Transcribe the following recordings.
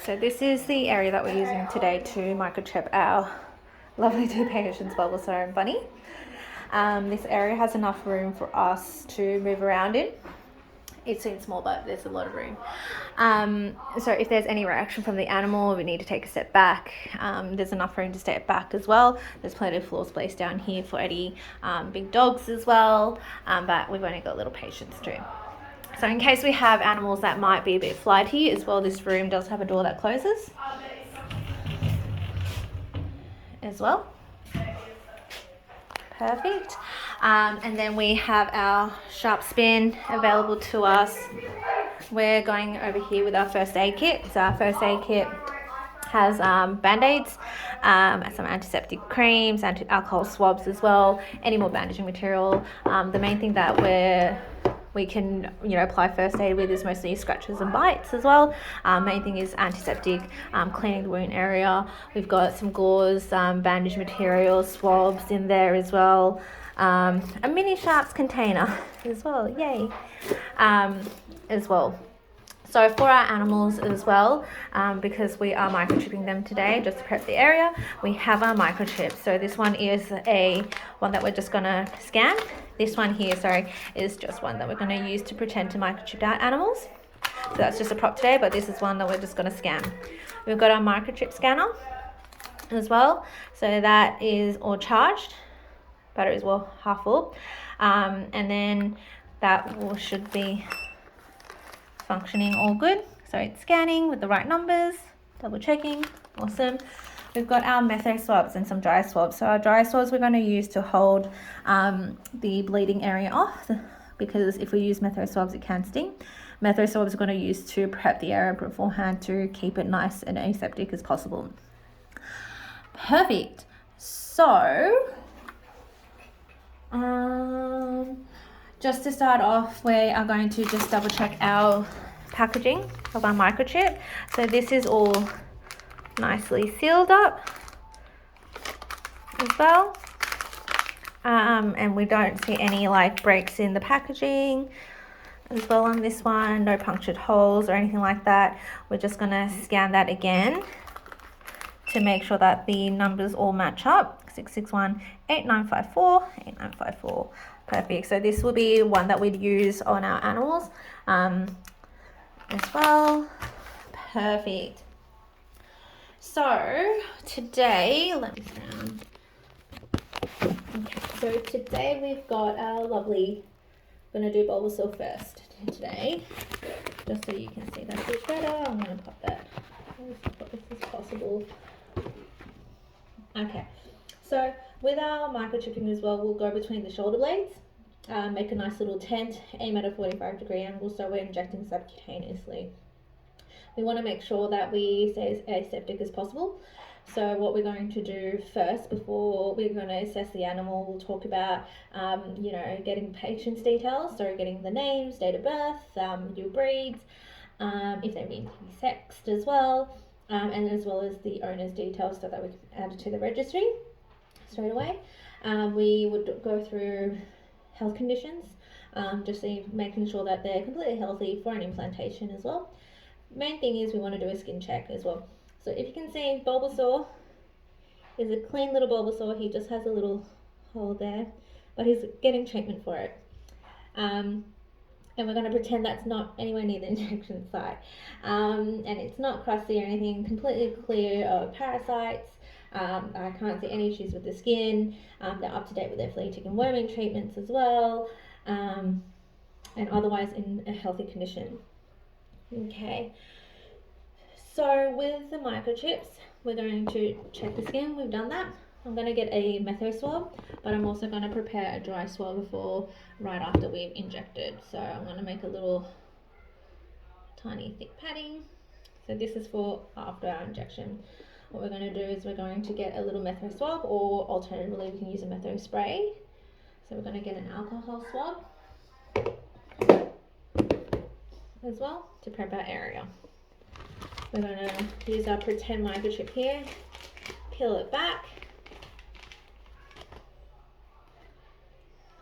So this is the area that we're using today to microchip our lovely two patients, Bulbasaur and Bunny. This area has enough room for us to move around in. It seems small, but there's a lot of room. So if there's any reaction from the animal, we need to take a step back. There's enough room to step back as well. There's plenty of floor space down here for any big dogs as well, but we've only got little patients too. So in case we have animals that might be a bit flighty as well, this room does have a door that closes as well. Perfect. And then we have our sharp spin available to us. We're going over here with our first aid kit. So our first aid kit has band-aids, some antiseptic creams, anti-alcohol swabs as well, any more bandaging material. The main thing that we can apply first aid with is mostly scratches and bites as well. Main thing is antiseptic, cleaning the wound area. We've got some gauze, bandage material, swabs in there as well. A mini sharps container as well, yay, as well. So for our animals as well, because we are microchipping them today, just to prep the area, we have our microchip. So this one is one that we're just gonna scan. This one here, is just one that we're gonna use to pretend to microchip our animals. So that's just a prop today, but this is one that we're just gonna scan. We've got our microchip scanner as well. So that is all charged. Batteries were half full. And then that should be functioning all good. So it's scanning with the right numbers, double checking, awesome. We've got our metho swabs and some dry swabs. So our dry swabs we're going to use to hold the bleeding area off, because if we use metho swabs it can sting. Metho swabs we're going to use to prep the area beforehand to keep it nice and aseptic as possible. Perfect. So just to start off, we are going to just double check our packaging of our microchip. So this is all nicely sealed up as well. And we don't see any breaks in the packaging as well on this one. No punctured holes or anything like that. We're just gonna scan that again to make sure that the numbers all match up. 661 8954 8954. Perfect. So this will be one that we'd use on our animals as well. Perfect. So today, let me turn. Okay, so today we've got our lovely, I'm going to do Bulbasaur first today, just so you can see that a bit better. I'm going to pop that as close as possible. Okay, so with our microchipping as well, we'll go between the shoulder blades, make a nice little tent, aim at a 45-degree angle, so we're injecting subcutaneously. We want to make sure that we stay as aseptic as possible. So what we're going to do first, before we're going to assess the animal, we'll talk about, getting patient's details, so getting the names, date of birth, your breeds, if they mean to be sexed as well, and as well as the owner's details so that we can add it to the registry straight away. We would go through health conditions, just making sure that they're completely healthy for an implantation as well. Main thing is we want to do a skin check as well. So if you can see, Bulbasaur is a clean little Bulbasaur. He just has a little hole there, but he's getting treatment for it. And we're going to pretend that's not anywhere near the injection site. And it's not crusty or anything, completely clear of parasites. I can't see any issues with the skin. They're up to date with their flea, tick and worming treatments as well. And otherwise in a healthy condition. Okay, so with the microchips, we're going to check the skin. We've done that. I'm going to get a metho swab, but I'm also going to prepare a dry swab right after we've injected. So I'm going to make a little tiny thick padding. So this is for after our injection. What we're going to do is we're going to get a little metho swab, or alternatively we can use a metho spray. So we're going to get an alcohol swab as well to prep our area. We're going to use our pretend microchip here, peel it back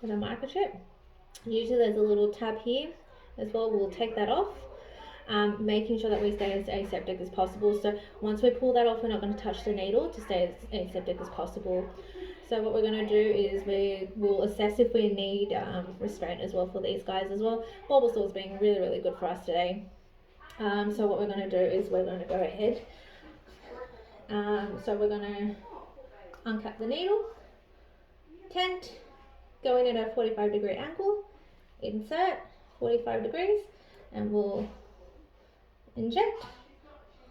with a microchip. Usually there's a little tab here as well. We'll take that off. making sure that we stay as aseptic as possible. So once we pull that off, we're not going to touch the needle to stay as aseptic as possible. So what we're going to do is we will assess if we need restraint as well for these guys as well. Bulbasaur's being really, really good for us today. So what we're going to do is we're going to go ahead. So we're going to uncap the needle, tent, go in at a 45-degree angle, insert 45 degrees, and we'll inject,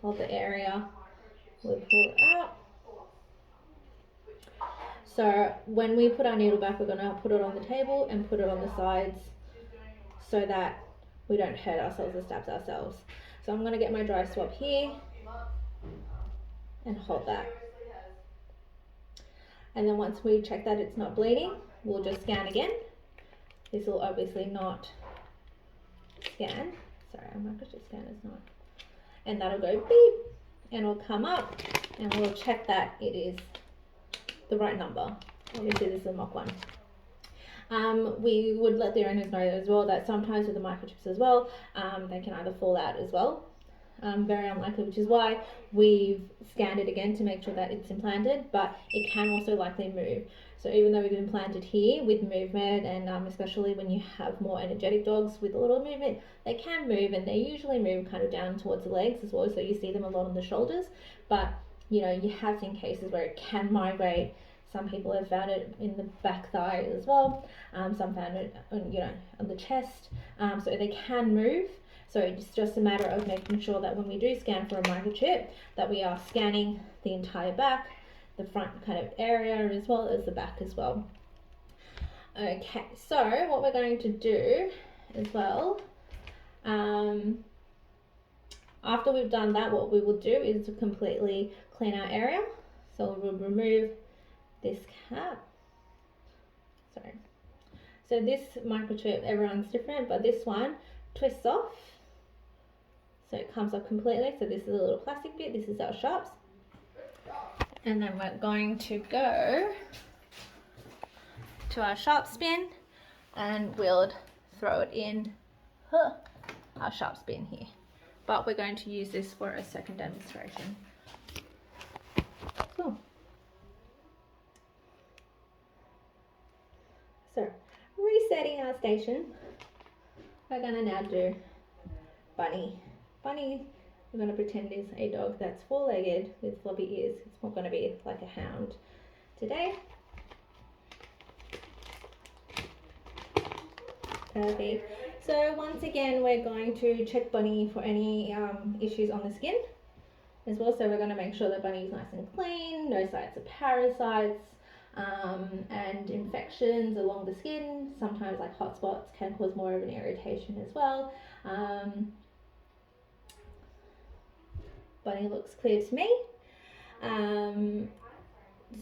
hold the area, we'll pull it out. So when we put our needle back, we're going to put it on the table and put it on the sides so that we don't hurt ourselves or stab ourselves. So I'm going to get my dry swab here and hold that. And then once we check that it's not bleeding, we'll just scan again. This will obviously not scan. Sorry, our microchip scanner is not. And that'll go beep and it'll come up and we'll check that it is the right number. Obviously this is a mock one. We would let the owners know as well that sometimes with the microchips as well, they can either fall out as well. Very unlikely, which is why we've scanned it again to make sure that it's implanted, but it can also likely move. So even though we've implanted here with movement, and especially when you have more energetic dogs with a little movement, they can move, and they usually move kind of down towards the legs as well, so you see them a lot on the shoulders. But you know, you have seen cases where it can migrate. Some people have found it in the back thigh as well. Some found it on, you know, on the chest. So they can move. So it's just a matter of making sure that when we do scan for a microchip, that we are scanning the entire back, the front kind of area, as well as the back as well. Okay, so what we're going to do as well, after we've done that, what we will do is to completely clean our area. So we'll remove this cap. Sorry. So this microchip, everyone's different, but this one twists off. So it comes off completely. So this is a little plastic bit. This is our sharps. And then we're going to go to our sharp spin and we'll throw it in our sharp spin here. But we're going to use this for a second demonstration. Cool. So resetting our station, we're going to now do Bunny. Bunny, we're going to pretend is a dog that's four-legged with floppy ears. It's not going to be like a hound today. Perfect. So once again, we're going to check Bunny for any issues on the skin as well. So we're going to make sure that Bunny is nice and clean, no signs of parasites and infections along the skin. Sometimes like hot spots can cause more of an irritation as well. Bunny looks clear to me.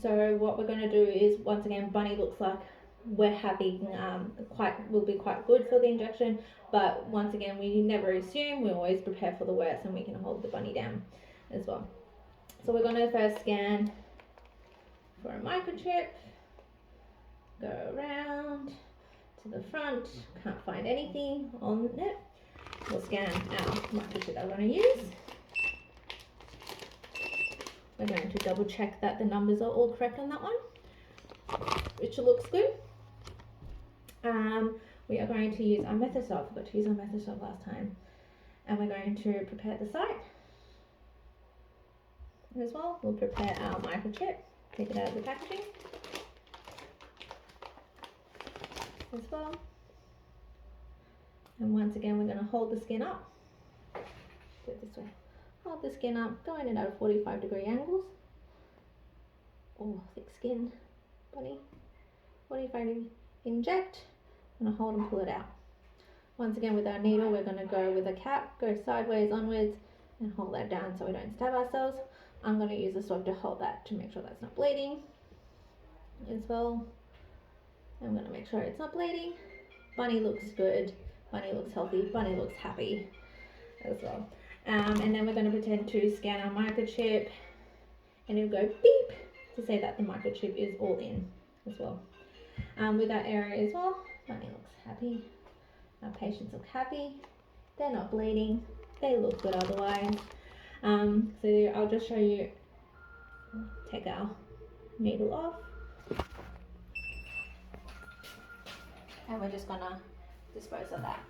So what we're going to do is, once again, Bunny looks like we're having will be quite good for the injection, but once again, we never assume. We always prepare for the worst, and we can hold the Bunny down as well. So we're going to first scan for a microchip, go around to the front, can't find anything on it. We'll scan our microchip that we're going to use. We're going to double check that the numbers are all correct on that one, which looks good. We are going to use our Methosol. I forgot to use our Methosol last time. And we're going to prepare the site as well. We'll prepare our microchip, take it out of the packaging as well. And once again, we're going to hold the skin up. Do it this way. Hold the skin up, go in at 45-degree angles. Oh, thick skin, Bunny. 45 degree, inject, and hold and pull it out. Once again, with our needle, we're going to go with a cap, go sideways, onwards, and hold that down so we don't stab ourselves. I'm going to use a swab to hold that to make sure that's not bleeding as well. I'm going to make sure it's not bleeding. Bunny looks good, Bunny looks healthy, Bunny looks happy as well. And then we're going to pretend to scan our microchip, and it'll go beep to say that the microchip is all in as well. With our area as well, Bunny looks happy, our patients look happy, they're not bleeding, they look good otherwise. So I'll just show you, take our needle off, and we're just gonna dispose of that.